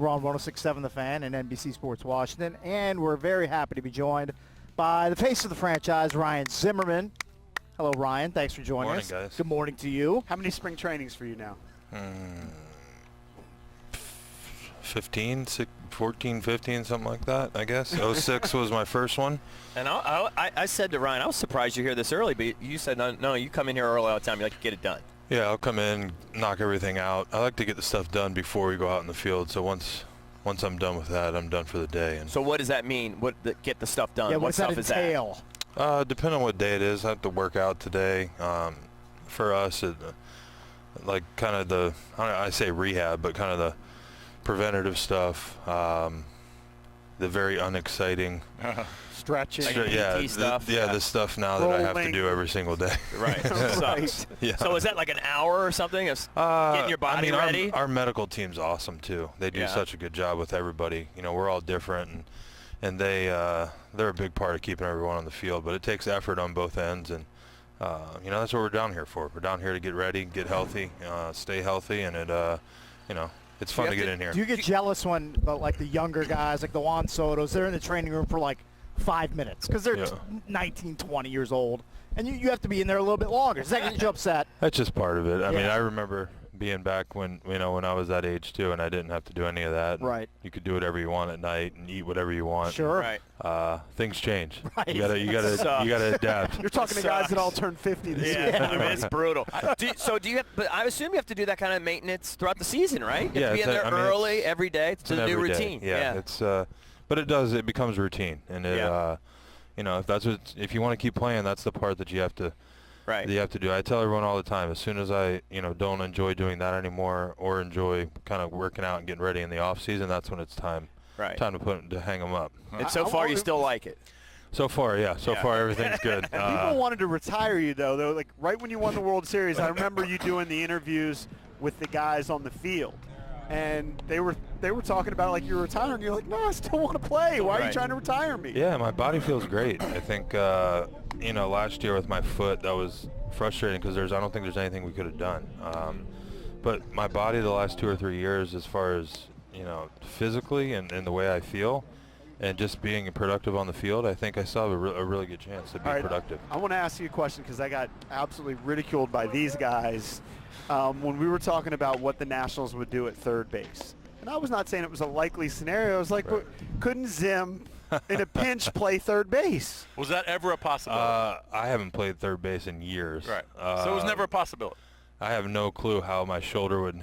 We're on 106.7 The Fan and NBC Sports Washington, and we're very happy to be joined by the face of the franchise, Ryan Zimmerman. Hello, Ryan. Thanks for joining us. Good morning, guys. Good morning to you. How many spring trainings for you now? 15, 14, 15, something like that, I guess. 06 was my first one. And I said to Ryan, I was surprised you're here this early, but you said, no, you come in here early all the time. You like to get it done. Yeah, I'll come in, knock everything out. I like to get the stuff done before we go out in the field. So once I'm done with that, I'm done for the day. And so what does that mean? Get the stuff done? Yeah, what does that stuff is entail? Depending on what day it is, I have to work out today. For us, like kind of I say rehab, but kind of the preventative stuff, the very unexciting stretching, stuff. The stuff now that I have to do every single day. Right. Right. Yeah. So is that like an hour or something of getting your body ready? Our medical team's awesome too. They do such a good job with everybody. You know, we're all different, and they're a big part of keeping everyone on the field. But it takes effort on both ends, and that's what we're down here for. We're down here to get ready, get healthy, stay healthy, and it's fun to get in here. Do you get jealous when, like, the younger guys, like the Juan Sotos, they're in the training room for like 5 minutes because they're 19, 20 years old, and you have to be in there a little bit longer? Does that get you upset? That's just part of it. I mean, I remember being back when I was that age too, and I didn't have to do any of that. Right. You could do whatever you want at night and eat whatever you want. Sure. Right. Things change. Right. You gotta adapt. You're talking to guys that all turned 50 this year. I mean, it's brutal. Do you have, but I assume you have to do that kind of maintenance throughout the season, right? You have to be in there early every day. It's a new routine. Yeah. It's but it becomes routine, and if you want to keep playing, that's the part that you have to. Right. You have to do. I tell everyone all the time, as soon as I, don't enjoy doing that anymore, or enjoy kind of working out and getting ready in the off season, that's when it's time. Right. Time to hang them up. And so far, you still like it. So far, yeah. So far, everything's good. People wanted to retire you though. Like right when you won the World Series, I remember you doing the interviews with the guys on the field, and they were talking about like you're retiring. You're like, no, I still want to play. Why are you trying to retire me? Yeah, my body feels great. I think last year with my foot, that was frustrating because I don't think there's anything we could have done. But my body the last 2 or 3 years, as far as physically and the way I feel, and just being productive on the field, I think I still have a really good chance to be productive. I want to ask you a question because I got absolutely ridiculed by these guys when we were talking about what the Nationals would do at third base. And I was not saying it was a likely scenario. I was like, couldn't Zimm in a pinch play third base? Was that ever a possibility? I haven't played third base in years. Right. So it was never a possibility. I have no clue how my shoulder would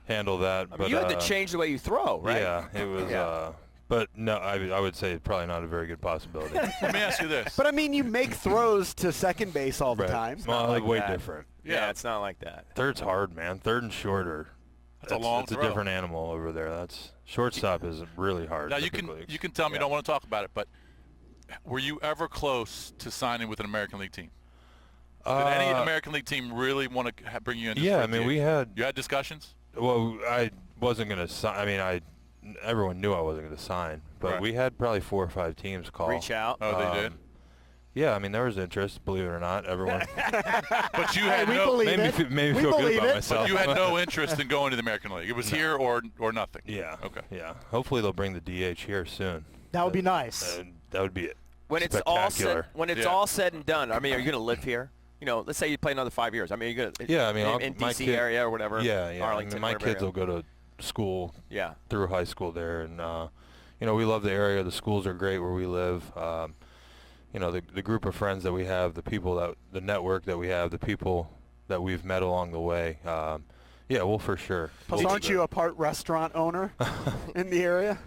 handle that. But you had to change the way you throw, right? Yeah, it was. But no, I would say probably not a very good possibility. Let me ask you this. But I mean, you make throws to second base all the time. Well, like way different. Yeah, it's not like that. Third's hard, man. Third and shorter. That's a long It's throw. a different animal over there. That's shortstop is really hard. Now you can tell me you don't want to talk about it, but were you ever close to signing with an American League team? Did any American League team really want to bring you in? Yeah, I mean, we had. You had discussions? Well, I wasn't going to sign. I mean, everyone knew I wasn't going to sign, but we had probably 4 or 5 teams call. Reach out. Oh, they did? Yeah, I mean, there was interest, believe it or not, everyone. But you had maybe feel good about myself. But you had no interest in going to the American League. It was here or nothing. Yeah. Okay. Yeah. Hopefully they'll bring the DH here soon. That would be nice. That would be it. When it's all said and done, I mean, are you going to live here? Let's say you play another 5 years. I mean, you're going to in DC area or whatever. Yeah. Arlington, my kids will go to school. Through high school there, and we love the area. The schools are great where we live. The group of friends that we have, the network that we have, the people that we've met along the way. Well, for sure. Plus, aren't you a part restaurant owner in the area?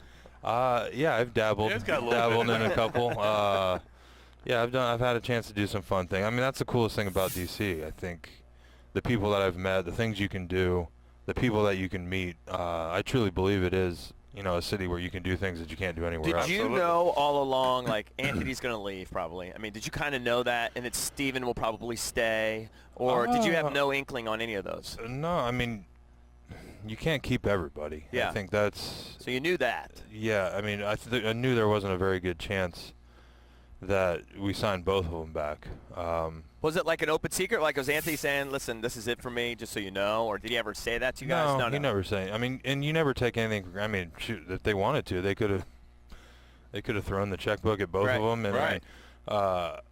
Yeah, I've dabbled in a couple. I've had a chance to do some fun things. I mean, that's the coolest thing about DC. I think the people that I've met, the things you can do, the people that you can meet. I truly believe it is, a city where you can do things that you can't do anywhere else. Did you know all along, like, Anthony's going to leave probably? I mean, did you kind of know that, and that Steven will probably stay? Or did you have no inkling on any of those? No, I mean, you can't keep everybody. Yeah. I think that's... So you knew that? Yeah, I mean, I knew there wasn't a very good chance that we signed both of them back. Was it like an open secret? Like was Anthony saying, listen, this is it for me, just so you know? Or did he ever say that to you guys? No, he never say. I mean, and you never take anything for granted. I mean, shoot, if they wanted to, they could have thrown the checkbook at both of them. And Right.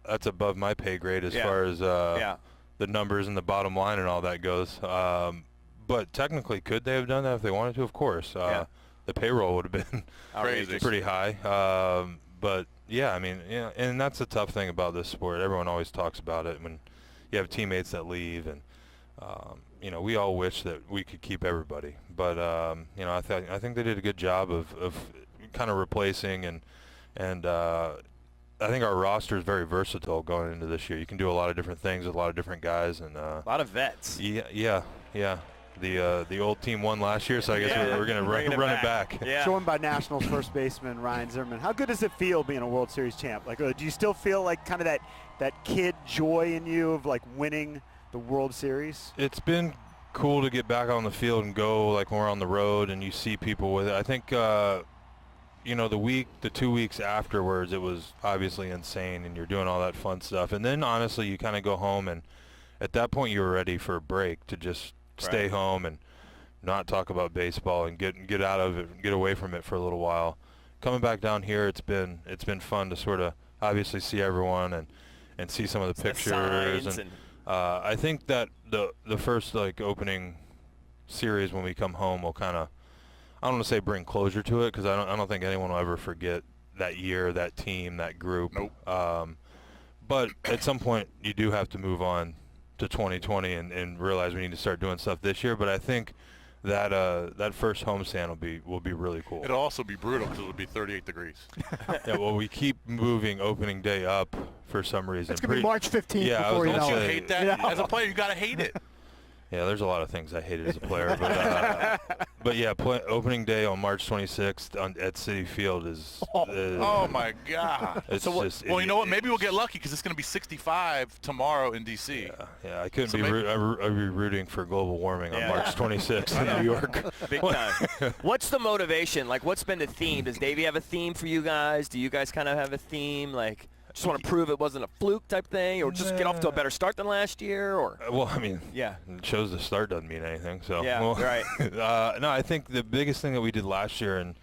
That's above my pay grade as Yeah. far as Yeah. the numbers and the bottom line and all that goes. But technically, could they have done that if they wanted to? Of course. Yeah. The payroll would have been Crazy. pretty high. But yeah, I mean, yeah, and that's the tough thing about this sport. Everyone always talks about it when you have teammates that leave, and you know, we all wish that we could keep everybody. But you know, I think they did a good job of kind of replacing, and I think our roster is very versatile going into this year. You can do a lot of different things with a lot of different guys, and A lot of vets. yeah. The old team won last year, so I guess we're going to Bringing run it back. Yeah. Joined by Nationals first baseman Ryan Zimmerman. How good does it feel being a World Series champ? Like, do you still feel like kind of that kid joy in you of like winning the World Series? It's been cool to get back on the field and go like when we're on the road and you see people with it. I think you know, the 2 weeks afterwards, it was obviously insane, and you're doing all that fun stuff. And then honestly, you kind of go home, and at that point, you were ready for a break to just stay home and not talk about baseball and get out of it, and get away from it for a little while. Coming back down here, it's been fun to sort of obviously see everyone and see some of the pictures. And I think that the first like opening series when we come home will kind of, I don't want to say bring closure to it, because I don't think anyone will ever forget that year, that team, that group. Nope. But at some point, you do have to move on to 2020 and realize we need to start doing stuff this year. But I think that that first homestand will be really cool. It'll also be brutal because it'll be 38 degrees. Yeah, well, we keep moving opening day up for some reason. It's going to be March 15th before you Don't know you it. hate that? You know? As a player, you got to hate it. Yeah, there's a lot of things I hated as a player, but yeah, opening day on March 26th at Citi Field is. Oh my God! It's just. Well, you know what? Maybe we'll get lucky because it's going to be 65 tomorrow in DC. Yeah, I couldn't So be. I'd be rooting for global warming on Yeah. March 26th in New York. Big time. What's the motivation? Like, what's been the theme? Does Davey have a theme for you guys? Do you guys kind of have a theme? Like, just want to prove it wasn't a fluke type thing, or just get off to a better start than last year, or? Well, I mean, Yeah. it shows the start doesn't mean anything. So Yeah, well, right. No, I think the biggest thing that we did last year, and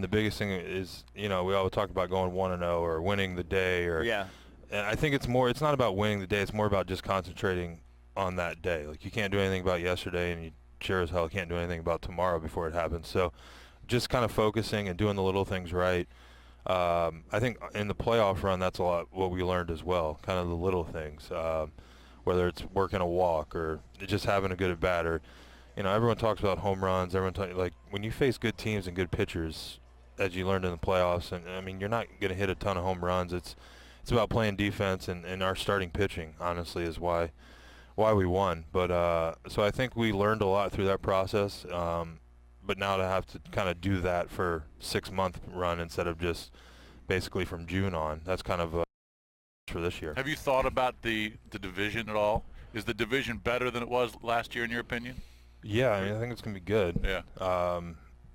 the biggest thing is, you know, we always talk about going 1-0 or winning the day, or Yeah. And I think it's not about winning the day. It's more about just concentrating on that day. Like, you can't do anything about yesterday, and you sure as hell can't do anything about tomorrow before it happens. So just kind of focusing and doing the little things right. I think in the playoff run, that's a lot what we learned as well, kind of the little things, whether it's working a walk or just having a good at bat, or, you know, everyone talks about home runs. Like, when you face good teams and good pitchers, as you learned in the playoffs, and I mean, you're not going to hit a ton of home runs. It's about playing defense, and our starting pitching, honestly, is why we won. But so I think we learned a lot through that process. But now to have to kind of do that for 6-month run instead of just basically from June on, that's kind of for this year. Have you thought about the division at all? Is the division better than it was last year, in your opinion? Yeah, I mean, I think it's going to be good. Yeah.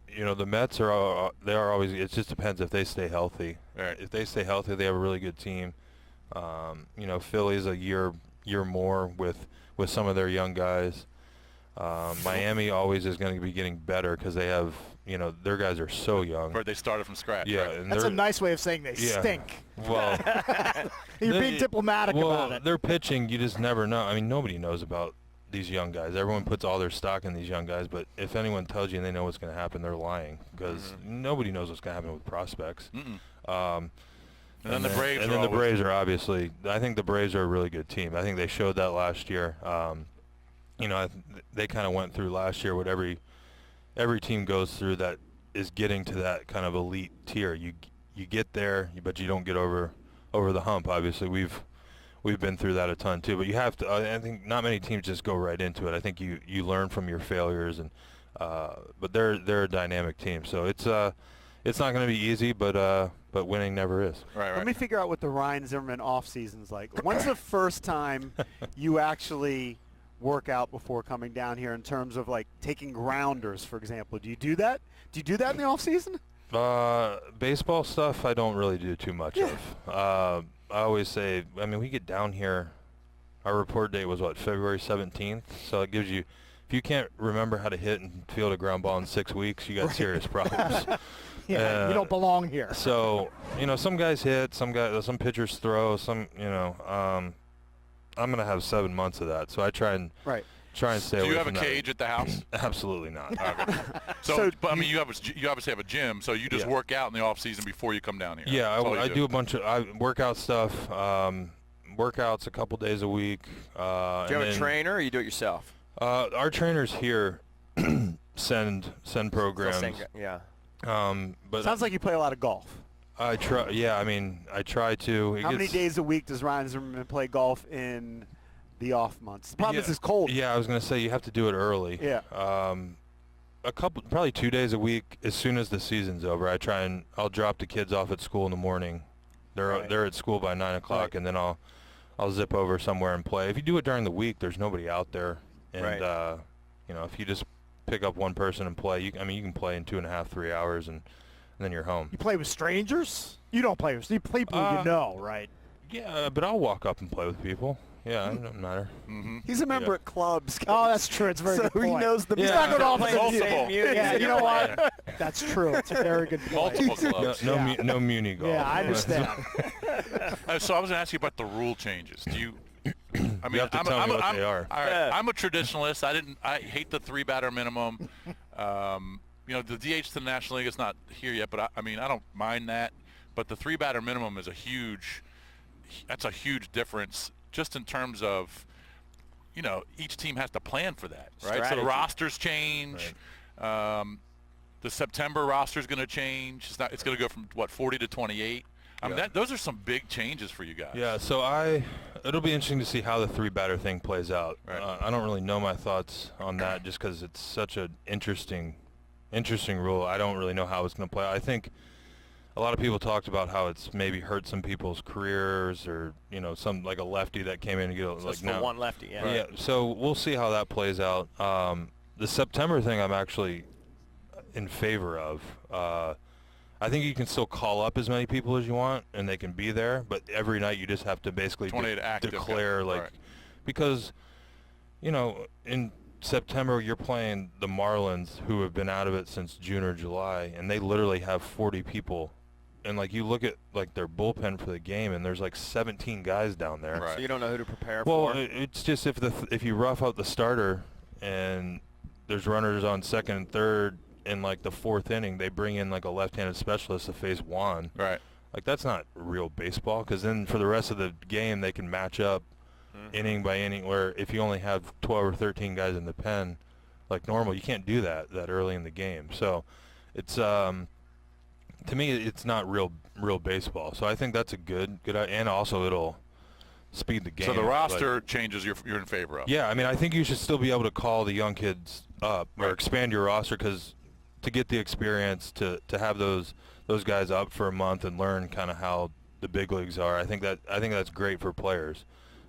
You know, the Mets are always. It just depends if they stay healthy. Right. If they stay healthy, they have a really good team. You know, Philly's a year more with some of their young guys. Miami always is going to be getting better because they have, you know, their guys are so young. Or they started from scratch. Yeah, Right? and That's they're, a nice way of saying they Yeah. stink. Well, You're being diplomatic about it. Their pitching, you just never know. I mean, nobody knows about these young guys. Everyone puts all their stock in these young guys, but if anyone tells you and they know what's going to happen, they're lying, because nobody knows what's going to happen with prospects. And then the Braves. And then the Braves are obviously. I think the Braves are a really good team. I think they showed that last year. You know, they kind of went through last year what every team goes through that is getting to that kind of elite tier. You get there, but you don't get over the hump. Obviously, we've been through that a ton too. But you have to. I think not many teams just go right into it. I think you learn from your failures, and but they're a dynamic team. So it's not going to be easy, but winning never is. Right. Let me figure out what the Ryan Zimmerman off season's like. When's the first time you actually work out before coming down here in terms of like taking grounders, for example? Do you do that? Do you do that in the off season? Baseball stuff I don't really do too much of. I always say, I mean, we get down here, our report date was what, February 17th? So it gives you, if you can't remember how to hit and field a ground ball in 6 weeks, you got serious problems. Yeah, you don't belong here. So, you know, some guys hit, some pitchers throw, some, you know, I'm going to have 7 months of that. So I try and stay away Do you have from a that. cage at the house? Absolutely not. Okay. So, but I mean, you obviously have a gym, so you just work out in the off season before you come down here. Yeah, I do a bunch of workout stuff. Workouts a couple days a week. Do you have a trainer, or you do it yourself? Our trainers here send programs. Yeah. But Sounds like you play a lot of golf. I try. Yeah, I mean, I try to. How many days a week does Ryan Zimmerman play golf in the off months? The problem is it's cold. Yeah, I was gonna say you have to do it early. Yeah. Probably 2 days a week. As soon as the season's over, I'll drop the kids off at school in the morning. They're at school by 9 o'clock, and then I'll zip over somewhere and play. If you do it during the week, there's nobody out there, and you know, if you just pick up one person and play, you can play in 2.5, 3 hours, and then you're home. You play with strangers? You don't play with people you know, right? Yeah, but I'll walk up and play with people. Yeah, it doesn't matter. Mm-hmm. He's a member at clubs. Oh, that's true. It's a very good point. So he knows the. He's not going to office. Multiple. Yeah, you know what? That's true. It's a very good point. Multiple clubs. No muni golf. Yeah, I understand. So I was going to ask you about the rule changes. Do you? I mean, You have to tell me what they are. All right, I'm a traditionalist. I hate the 3-batter minimum. You know, the DH to the National League is not here yet, but I mean, I don't mind that. But the 3-batter minimum is a huge difference just in terms of, you know, each team has to plan for that, right? Strategy. So the rosters change. Right. The September roster is going to change. It's going to go from, 40 to 28. I mean, those are some big changes for you guys. Yeah, so it'll be interesting to see how the 3-batter thing plays out. Right. I don't really know my thoughts on that just because it's such an interesting rule. I don't really know how it's going to play. I think a lot of people talked about how it's maybe hurt some people's careers, or, you know, some like a lefty that came in and get So like now. One lefty, yeah. Yeah, so we'll see how that plays out. The September thing I'm actually in favor of. I think you can still call up as many people as you want, and they can be there, but every night you just have to basically declare, because, you know, in September you're playing the Marlins, who have been out of it since June or July, and they literally have 40 people. And, like, you look at, like, their bullpen for the game, and there's, like, 17 guys down there. Right. So you don't know who to prepare for? for? Well, it's just if you rough out the starter and there's runners on second and third in, like, the fourth inning, they bring in, like, a left-handed specialist to face Juan. Right. Like, that's not real baseball, because then for the rest of the game they can match up inning by inning, where if you only have 12 or 13 guys in the pen like normal, you can't do that early in the game. So it's to me, it's not real baseball. So I think that's a good and also it'll speed the game. So the roster changes you're in favor of. Yeah, I mean, I think you should still be able to call the young kids up or expand your roster, because to get the experience to have those guys up for a month and learn kind of how the big leagues are. I think that's great for players.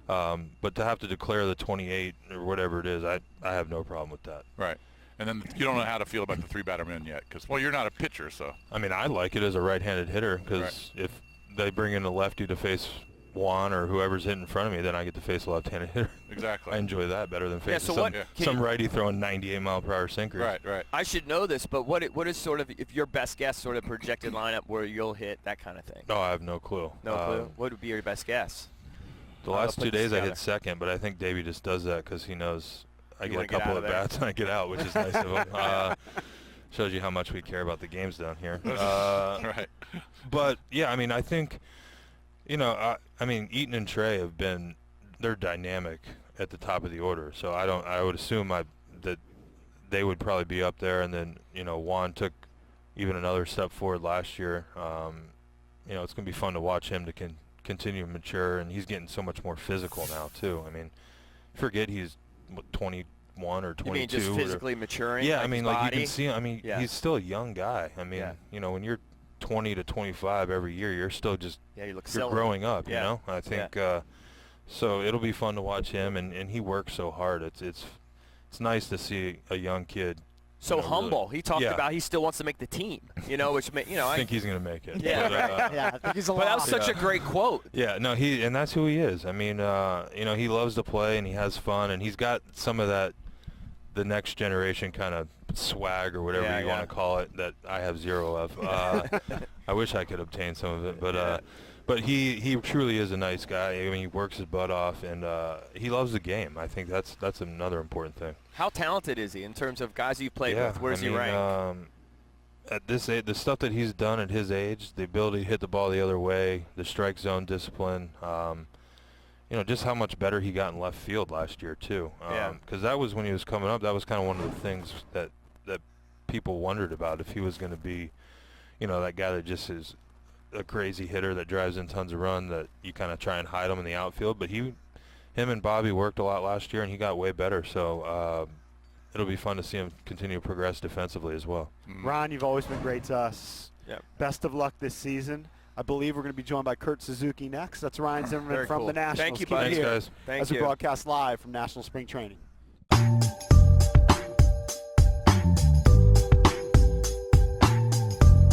But to have to declare the 28 or whatever it is, I have no problem with that. Right. And then you don't know how to feel about the 3-batter min yet, because, well, you're not a pitcher, so. I mean, I like it as a right-handed hitter, because if they bring in a lefty to face Juan or whoever's hitting in front of me, then I get to face a left-handed hitter. Exactly. I enjoy that better than facing so some righty throwing 98-mile-per-hour sinkers. Right. I should know this, but what is sort of, if your best guess, sort of projected lineup where you'll hit, that kind of thing? No, I have no clue. No clue? What would be your best guess? The last 2 days I hit second, but I think Davey just does that because he knows I get a couple of bats and I get out, which is nice of him. Shows you how much we care about the games down here. Right. But, yeah, I mean, I think, you know, I mean, Eaton and Trey they're dynamic at the top of the order. So I would assume that they would probably be up there. And then, you know, Juan took even another step forward last year. You know, it's going to be fun to watch him to continue to mature, and he's getting so much more physical now too. I mean, forget he's 21 or 22. You mean just physically maturing? Yeah, like I mean, his like body? you can see. I mean, he's still a young guy. I mean, you know, when you're 20 to 25 every year, you're still just you're growing up. You know, I think so. It'll be fun to watch him, and he works so hard. It's nice to see a young kid So humble. Really. He talked Yeah. about he still wants to make the team. Which I think he's going to make it. Yeah. But, Yeah, I think he's a But that was lock. such a great quote. Yeah, no, and that's who he is. I mean, he loves to play and he has fun and he's got some of that, the next generation kind of swag or whatever you want to call it that I have zero of. I wish I could obtain some of it, but he truly is a nice guy. I mean, he works his butt off and he loves the game. I think that's another important thing. How talented is he in terms of guys you've played with? Where does he rank? At this age, the stuff that he's done at his age, the ability to hit the ball the other way, the strike zone discipline, just how much better he got in left field last year too. Because that was when he was coming up. That was kind of one of the things that people wondered about, if he was going to be, that guy that just is a crazy hitter that drives in tons of run, that you kind of try and hide him in the outfield. But him and Bobby worked a lot last year, and he got way better. So it'll be fun to see him continue to progress defensively as well. Ron, you've always been great to us. Yep. Best of luck this season. I believe we're going to be joined by Kurt Suzuki next. That's Ryan Zimmerman Very from cool. the Nationals. Thank you, Keep it buddy. Thanks, here guys. Thank as we you. broadcast live from National Spring Training.